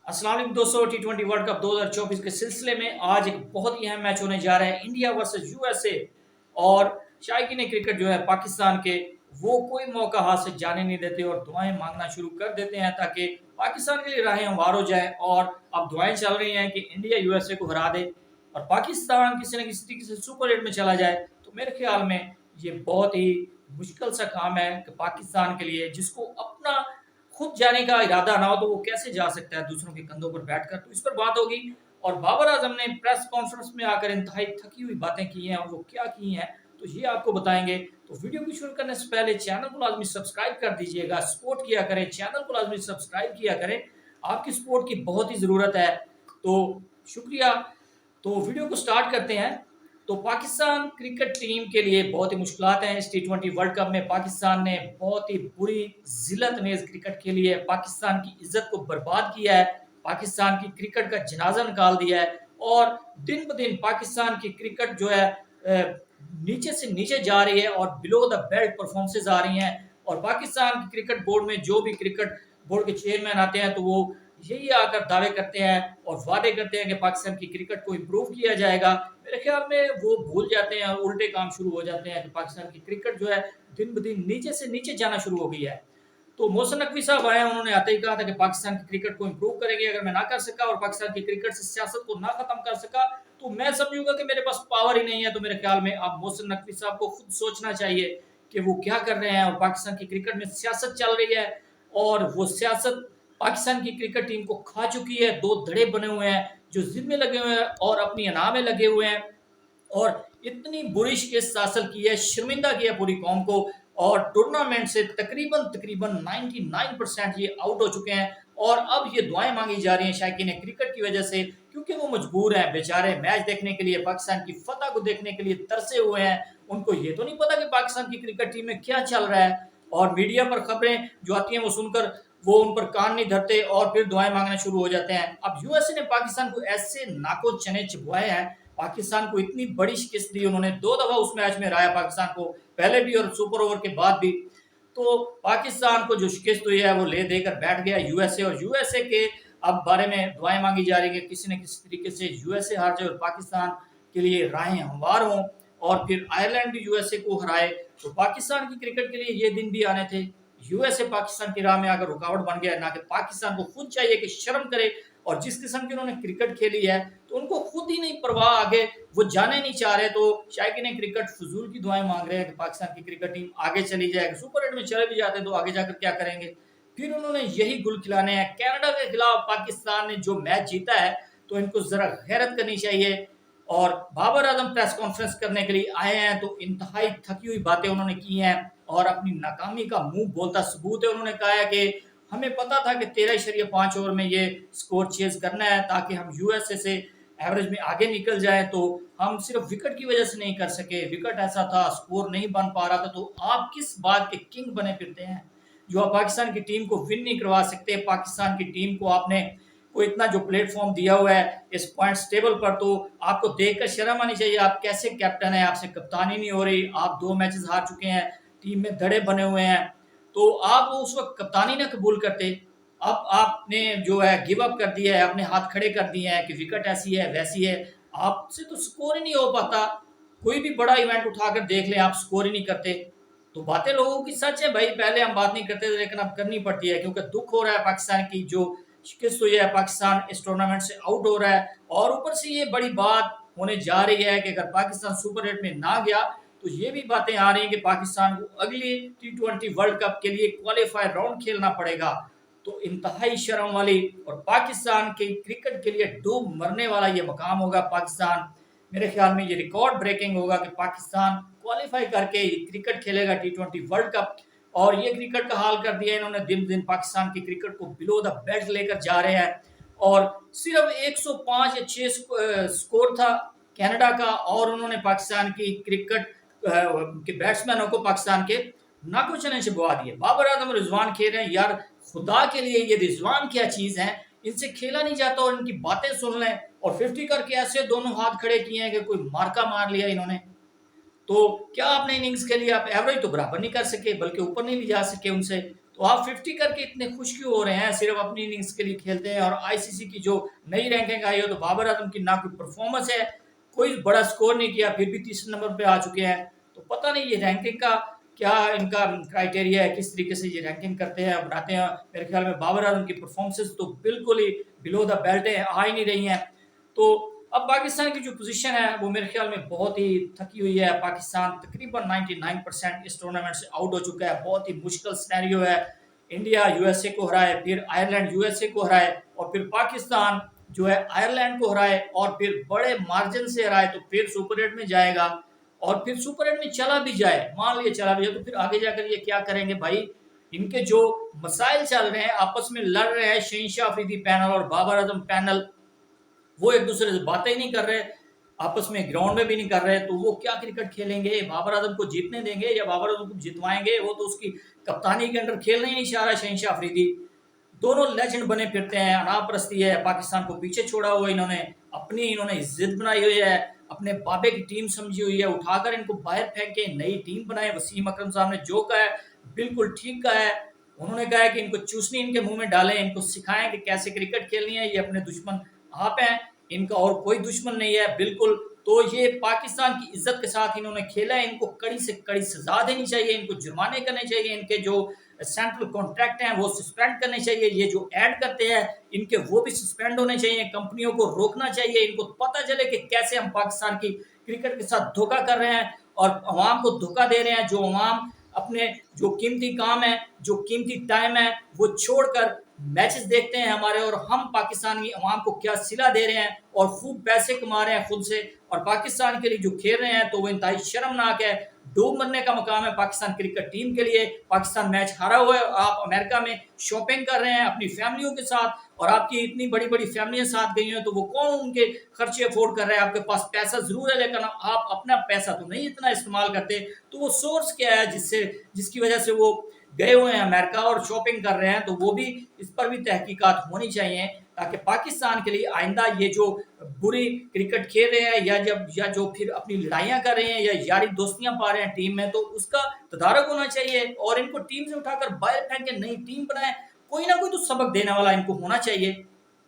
अस्सलाम वालेकुम दोस्तों, T20 वर्ल्ड कप 2024 के सिलसिले में आज एक बहुत ही अहम मैच होने जा रहा है, इंडिया वर्सेस यूएसए। और शायकीन क्रिकेट जो है पाकिस्तान के, वो कोई मौका हाथ से जाने नहीं देते और दुआएं मांगना शुरू कर देते हैं ताकि पाकिस्तान के लिए राहें हमवार हो जाए। और अब दुआएं चल रही हैं कि इंडिया यूएसए को हरा दे और पाकिस्तान किसी न किसी तरीके से सुपर 8 में चला जाए। तो मेरे ख्याल में ये बहुत ही मुश्किल सा काम है कि पाकिस्तान के लिए, जिसको अपना खुद जाने का इरादा ना हो तो वो कैसे जा सकता है दूसरों के कंधों पर बैठकर। तो इस पर बात होगी। और बाबर आजम ने प्रेस कॉन्फ्रेंस में आकर इंतहाई थकी हुई बातें की हैं और वो क्या की हैं तो ये आपको बताएंगे। तो वीडियो को शुरू करने से पहले चैनल को लाजमी सब्सक्राइब कर दीजिएगा, सपोर्ट किया करें, चैनल को लाजमी सब्सक्राइब किया करें। आपकी सपोर्ट की बहुत ही ज़रूरत है, तो शुक्रिया। तो वीडियो को स्टार्ट करते हैं। तो पाकिस्तान क्रिकेट टीम के लिए बहुत ही मुश्किलात हैं इस T20 वर्ल्ड कप में। पाकिस्तान ने बहुत ही बुरी जिल्लतनेज़ क्रिकेट खेली है, पाकिस्तान की इज्जत को बर्बाद किया है, पाकिस्तान की क्रिकेट का जनाजा निकाल दिया है। और दिन ब दिन पाकिस्तान की क्रिकेट जो है नीचे से नीचे जा रही है और बिलो द बेल्ट परफॉर्मेंसेज आ रही हैं। और पाकिस्तान की क्रिकेट बोर्ड में जो भी क्रिकेट बोर्ड के चेयरमैन आते हैं तो वो यही आकर दावे करते हैं और वादे करते हैं कि पाकिस्तान की क्रिकेट को इम्प्रूव किया जाएगा। मेरे ख्याल में वो भूल जाते हैं और उल्टे काम शुरू हो जाते हैं कि पाकिस्तान की क्रिकेट जो है दिन ब दिन नीचे से नीचे जाना शुरू हो गई है। तो मोहसिन नकवी साहब आए, उन्होंने आते ही कहा था कि पाकिस्तान की क्रिकेट को इम्प्रूव करेंगे। अगर मैं ना कर सका और पाकिस्तान की क्रिकेट से सियासत को ना खत्म कर सका तो मैं समझूंगा कि मेरे पास पावर ही नहीं है। तो मेरे ख्याल में अब मोहसिन नकवी साहब को खुद सोचना चाहिए कि वो क्या कर रहे हैं। और पाकिस्तान की क्रिकेट में सियासत चल रही है और वो सियासत पाकिस्तान की क्रिकेट टीम को खा चुकी है। दो धड़े बने हुए हैं जो जिद में लगे हुए हैं और अपनी अना में लगे हुए हैं और इतनी बुरी शिकस्त हासिल की है, शर्मिंदा किया पूरी कौम को। और टूर्नामेंट से तकरीबन तकरीबन 99% ये आउट हो चुके हैं और अब ये दुआएं मांगी जा रही हैं शायकीन क्रिकेट की वजह से, क्योंकि वो मजबूर हैं बेचारे मैच देखने के लिए, पाकिस्तान की फतह को देखने के लिए तरसे हुए हैं। उनको ये तो नहीं पता कि पाकिस्तान की क्रिकेट टीम में क्या चल रहा है। और मीडिया पर खबरें जो आती हैं वो सुनकर वो उन पर कान नहीं धरते और फिर दुआएं मांगना शुरू हो जाते हैं। अब यूएसए ने पाकिस्तान को ऐसे नाको चने चिपवाए हैं, पाकिस्तान को इतनी बड़ी शिकस्त दी उन्होंने, 2 दफा उस मैच में हराया पाकिस्तान को, पहले भी और सुपर ओवर के बाद भी। तो पाकिस्तान को जो शिकस्त हुई है वो ले देकर बैठ गया यूएसए। और यूएसए के अब बारे में दुआएं मांगी जा रही है कि किसी न किसी तरीके से यूएसए हार जाए और पाकिस्तान के लिए राहें हमवार हों और फिर आयरलैंड भी यूएसए को हराए। तो पाकिस्तान की क्रिकेट के लिए ये दिन भी आने थे। यूएसए पाकिस्तान की राह में आकर रुकावट बन गया, ना कि पाकिस्तान को खुद चाहिए कि शर्म करे। और जिस किस्म की उन्होंने क्रिकेट खेली है तो उनको खुद ही नहीं परवाह, आगे वो जाने नहीं चाह रहे। तो शायकीन क्रिकेट फजूल की दुआएं मांग रहे हैं कि पाकिस्तान की क्रिकेट टीम आगे चली जाए, सुपर 8 में चले भी जाते तो आगे जाकर क्या करेंगे। फिर उन्होंने यही गुल खिलाने हैं। कनाडा के खिलाफ पाकिस्तान ने जो मैच जीता है तो इनको जरा गैरत करनी चाहिए। और बाबर आजम प्रेस कॉन्फ्रेंस करने के लिए आए हैं तो इंतहाई थकी हुई बातें उन्होंने की हैं और अपनी नाकामी का मुंह बोलता सबूत है। उन्होंने कहा है कि हमें पता था कि 13.5 ओवर में ये स्कोर चेज करना है ताकि हम यूएसए से एवरेज में आगे निकल जाए। तो हम सिर्फ विकेट की वजह से नहीं कर सके, विकेट ऐसा था, स्कोर नहीं बन पा रहा था। तो आप किस बात के किंग बने फिरते हैं जो आप पाकिस्तान की टीम को विन नहीं करवा सकते। पाकिस्तान की टीम को आपने को इतना जो प्लेटफॉर्म दिया हुआ है इस पॉइंट्स टेबल पर, तो आपको देखकर शर्म आनी चाहिए। आप कैसे कैप्टन हैं, आपसे कप्तानी नहीं हो रही, आप 2 मैचेस हार चुके हैं, टीम में धड़े बने हुए हैं। तो आप उस वक्त कप्तानी ना कबूल करते। अब आपने जो है गिव अप कर दिया है, अपने हाथ खड़े कर दिए हैं कि विकेट ऐसी है वैसी है, आपसे तो स्कोर ही नहीं हो पाता। कोई भी बड़ा इवेंट उठाकर देख लें, आप स्कोर ही नहीं करते। तो बातें लोगों की सच है भाई, पहले हम बात नहीं करते थे लेकिन अब करनी पड़ती है क्योंकि दुख हो रहा है पाकिस्तान की जो शिकस्त हुई है, पाकिस्तान इस टूर्नामेंट से आउट हो रहा है। और ऊपर से ये बड़ी बात होने जा रही है कि अगर पाकिस्तान सुपर 8 में ना गया तो ये भी बातें आ रही हैं कि पाकिस्तान को अगली T20 वर्ल्ड कप के लिए क्वालिफायर राउंड खेलना पड़ेगा। तो इंतहाई शर्म वाली और पाकिस्तान के क्रिकेट के लिए डूब मरने वाला ये मकाम होगा। पाकिस्तान, मेरे ख्याल में ये रिकॉर्ड ब्रेकिंग होगा कि पाकिस्तान क्वालिफाई करके क्रिकेट खेलेगा T20 वर्ल्ड कप। और ये क्रिकेट का हाल कर दिया इन्होंने, दिन दिन पाकिस्तान की क्रिकेट को बिलो द बेल्ट लेकर जा रहे हैं। और सिर्फ 105 या 6 स्कोर था कनाडा का और उन्होंने पाकिस्तान की क्रिकेट के बैट्समैनों को पाकिस्तान के नाको चने चिपवा दिए। बाबर आजम रिजवान खेल रहे हैं, यार खुदा के लिए ये रिजवान क्या चीज है, इनसे खेला नहीं जाता और इनकी बातें सुन लें। और 50 करके ऐसे दोनों हाथ खड़े किए हैं कि कोई मार्का मार लिया इन्होंने। तो क्या आपने इनिंग्स के लिए आप एवरेज तो बराबर नहीं कर सके बल्कि ऊपर नहीं ले जा सके उनसे। तो आप 50 करके इतने खुश क्यों हो रहे हैं? सिर्फ अपनी इनिंग्स के लिए खेलते हैं। और आईसीसी की जो नई रैंकिंग आई हो तो बाबर आजम की ना कोई परफॉर्मेंस है, कोई बड़ा स्कोर नहीं किया, फिर भी तीसरे नंबर पे आ चुके हैं। तो पता नहीं ये रैंकिंग का क्या इनका क्राइटेरिया है, किस तरीके से ये रैंकिंग करते हैं, बनाते हैं। मेरे ख्याल में बाबर आजम की परफॉर्मेंसेस तो बिल्कुल ही बिलो द बेल्ट है, आ ही नहीं रही हैं। तो अब पाकिस्तान की जो पोजीशन है वो मेरे ख्याल में बहुत ही थकी हुई है। पाकिस्तान तकरीबन 99% इस टूर्नामेंट से आउट हो चुका है। बहुत ही मुश्किल सिनेरियो है। इंडिया यूएसए को हराए, फिर आयरलैंड यूएसए को हराए, और फिर पाकिस्तान जो है आयरलैंड को हराए और फिर बड़े मार्जिन से हराए, तो फिर सुपर 8 में जाएगा। और फिर सुपर 8 में चला भी जाए, मान लिया चला भी जाए, तो फिर आगे जाकर ये क्या करेंगे भाई? इनके जो मसाइल चल रहे हैं, आपस में लड़ रहे हैं शहनशाह अफरीदी पैनल और बाबर आजम पैनल, वो एक दूसरे से बातें ही नहीं कर रहे, आपस में ग्राउंड में भी नहीं कर रहे। तो वो क्या क्रिकेट खेलेंगे? बाबर आजम को जीतने देंगे या बाबर आजम को जितवाएंगे? वो तो उसकी कप्तानी के अंडर खेलने ही नहीं चाह रहा शहनशाह अफरीदी। दोनों लेजेंड बने फिरते हैं, अनापरस्ती है, पाकिस्तान को पीछे छोड़ा हुआ इन्होंने, अपनी इन्होंने इज्जत बनाई हुई है, अपने बाबे की टीम समझी हुई है, उठाकर इनको बाहर फेंक के नई टीम बनाए। वसीम अकरम साहब ने जो कहा है बिल्कुल ठीक कहा है। उन्होंने कहा है कि इनको चूसनी इनके मुंह में डालें, इनको सिखाएं कि कैसे क्रिकेट खेलनी है। ये अपने दुश्मन आप हैं, इनका और कोई दुश्मन नहीं है बिल्कुल। तो ये पाकिस्तान की इज्जत के साथ इन्होंने खेला है, इनको कड़ी से कड़ी सजा देनी चाहिए, इनको जुर्माने करने चाहिए, इनके जो सेंट्रल कॉन्ट्रैक्ट हैं वो सस्पेंड करने चाहिए, ये जो ऐड करते हैं इनके वो भी सस्पेंड होने चाहिए, कंपनियों को रोकना चाहिए। इनको पता चले कि कैसे हम पाकिस्तान की क्रिकेट के साथ धोखा कर रहे हैं और अवाम को धोखा दे रहे हैं। जो अवाम अपने जो कीमती काम है, जो कीमती टाइम है, वो छोड़कर मैचेस देखते हैं हमारे, और हम पाकिस्तानी अवाम को क्या सिला दे रहे हैं और खूब पैसे कमा रहे हैं खुद से, और पाकिस्तान के लिए जो खेल रहे हैं तो वो इंतहाई शर्मनाक है। डूब मरने का मकाम है पाकिस्तान क्रिकेट टीम के लिए। पाकिस्तान मैच हारा हुआ है, आप अमेरिका में शॉपिंग कर रहे हैं अपनी फैमिलियों के साथ, और आपकी इतनी बड़ी बड़ी फैमिलियां साथ गई हैं, तो वो कौन उनके खर्चे अफोर्ड कर रहा है? आपके पास पैसा जरूर है लेकिन आप अपना पैसा तो नहीं इतना इस्तेमाल करते। तो वो सोर्स क्या है जिसकी वजह से वो गए हुए हैं अमेरिका और शॉपिंग कर रहे हैं? तो वो भी, इस पर भी तहकीकात होनी चाहिए, ताकि पाकिस्तान के लिए आइंदा ये जो बुरी क्रिकेट खेल रहे हैं या जो फिर अपनी लड़ाइयां कर रहे हैं या यारी दोस्तियां पा रहे हैं टीम में, तो उसका तदारक होना चाहिए और इनको टीम से उठाकर बाहर फेंक के नई टीम बनाए। कोई ना कोई तो सबक देने वाला इनको होना चाहिए।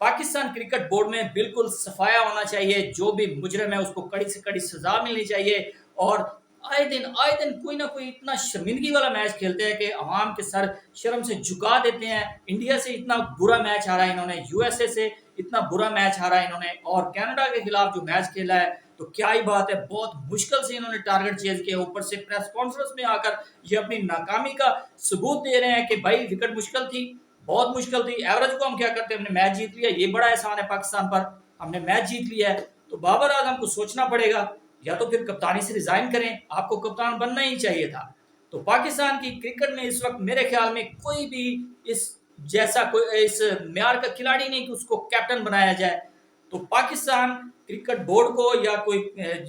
पाकिस्तान क्रिकेट बोर्ड में बिल्कुल सफाया होना चाहिए, जो भी मुजरिम है उसको कड़ी से कड़ी सजा मिलनी चाहिए। और आए दिन कोई ना कोई इतना शर्मिंदगी वाला मैच खेलते हैं कि अवाम के सर शर्म से झुका देते हैं। इंडिया से इतना बुरा मैच हारा इन्होंने, यूएसए से इतना बुरा मैच हारा इन्होंने, और कनाडा के खिलाफ जो मैच खेला है तो क्या ही बात है, बहुत मुश्किल से इन्होंने टारगेट चेज किया। ऊपर से प्रेस कॉन्फ्रेंस में आकर ये अपनी नाकामी का सबूत दे रहे हैं कि भाई विकेट मुश्किल थी, बहुत मुश्किल थी, एवरेज को हम क्या करते हैं, हमने मैच जीत लिया, ये बड़ा एहसान है पाकिस्तान पर, हमने मैच जीत लिया है। तो बाबर आजम को सोचना पड़ेगा, या तो फिर कप्तानी से रिजाइन करें, आपको कप्तान बनना ही चाहिए था। तो पाकिस्तान की क्रिकेट में इस वक्त मेरे ख्याल में कोई भी इस जैसा कोई इस म्यार का खिलाड़ी नहीं कि उसको कैप्टन बनाया जाए। तो पाकिस्तान क्रिकेट बोर्ड को या कोई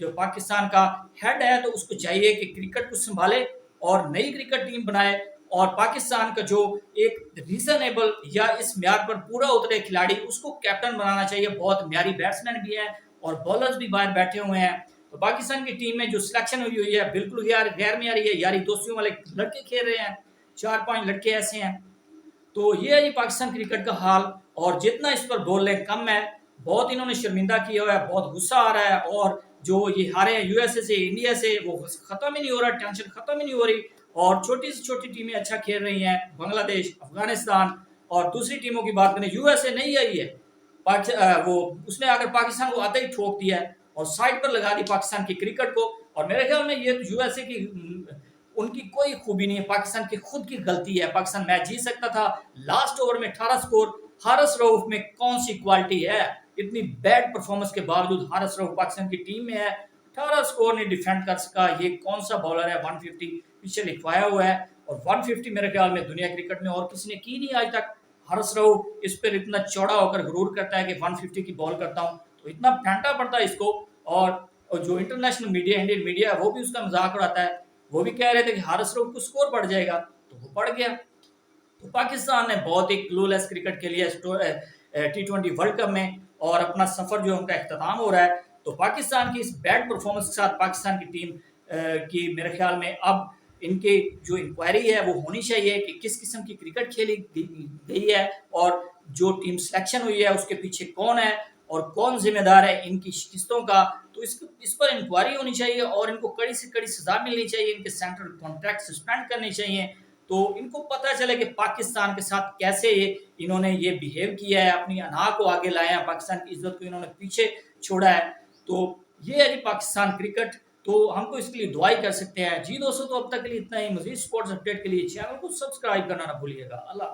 जो पाकिस्तान का हेड है तो उसको चाहिए कि क्रिकेट को संभाले और नई क्रिकेट टीम बनाए, और पाकिस्तान का जो एक रीजनेबल या इस म्यार पर पूरा उतरे खिलाड़ी उसको कैप्टन बनाना चाहिए। बहुत म्यारी बैट्समैन भी है और बॉलर्स भी बाहर बैठे हुए हैं। तो पाकिस्तान की टीम में जो सिलेक्शन हुई है बिल्कुल यार गैर म्यारी है, यारी दोस्तियों वाले लड़के खेल रहे हैं, 4-5 लड़के ऐसे हैं। तो ये है जी पाकिस्तान क्रिकेट का हाल, और जितना इस पर बोल लें कम है। बहुत इन्होंने शर्मिंदा किया हुआ है, बहुत गुस्सा आ रहा है, और जो ये हारे हैं यूएसए से, इंडिया से, वो खत्म ही नहीं हो रहा, टेंशन खत्म ही नहीं हो रही। और छोटी से छोटी टीमें अच्छा खेल रही हैं, बांग्लादेश, अफगानिस्तान, और दूसरी टीमों की बात करें यूएसए नहीं आई है, वो उसने आकर पाकिस्तान को आते ही ठोक दिया है और साइड पर लगा दी पाकिस्तान की क्रिकेट को। और मेरे ख्याल में ये यूएसए की उनकी कोई खूबी नहीं है, पाकिस्तान की खुद की गलती है। पाकिस्तान मैच जीत सकता था, लास्ट ओवर में 18 स्कोर, हारिस रऊफ में कौन सी क्वालिटी है? इतनी बैड परफॉर्मेंस के बावजूद हारिस रऊफ पाकिस्तान की टीम में है, 18 स्कोर नहीं डिफेंड कर सका। ये कौन सा बॉलर है? 150 पीछे लिखवाया हुआ है, और 150 मेरे ख्याल में दुनिया क्रिकेट में और किसी ने की नहीं आज तक। हारिस रऊफ इस पर इतना चौड़ा होकर गुरूर करता है कि 150 की बॉल करता हूं, तो इतना फेंटा पड़ता है इसको। और जो इंटरनेशनल मीडिया, इंडियन मीडिया, वो भी उसका मजाक उड़ाता है। वो भी कह रहे थे कि हारिस रऊफ को स्कोर बढ़ जाएगा, तो वो बढ़ गया। तो पाकिस्तान ने बहुत ही क्लूलेस क्रिकेट खेली है T20 वर्ल्ड कप में, और अपना सफर जो उनका इख्तिताम हो रहा है। तो पाकिस्तान की इस बैड परफॉर्मेंस के साथ पाकिस्तान की टीम की मेरे ख्याल में अब इनके जो इंक्वायरी है वो होनी चाहिए कि किस किस्म की क्रिकेट खेली गई है और जो टीम सिलेक्शन हुई है उसके पीछे कौन है और कौन जिम्मेदार है इनकी शिकस्तों का। तो इस पर इंक्वायरी होनी चाहिए और इनको कड़ी से कड़ी सजा मिलनी चाहिए, इनके सेंट्रल कॉन्ट्रैक्ट सस्पेंड करने चाहिए। तो इनको पता चले कि पाकिस्तान के साथ कैसे इन्होंने ये बिहेव किया है, अपनी अना को आगे लाया है, पाकिस्तान की इज्जत को इन्होंने पीछे छोड़ा है। तो ये है जी पाकिस्तान क्रिकेट। तो हमको इसके लिए दुआई कर सकते हैं जी। दोस्तों तो अब तक के लिए इतना ही। मजीद स्पोर्ट्स अपडेट के लिए चैनल को सब्सक्राइब करना ना भूलिएगा। अल्लाह।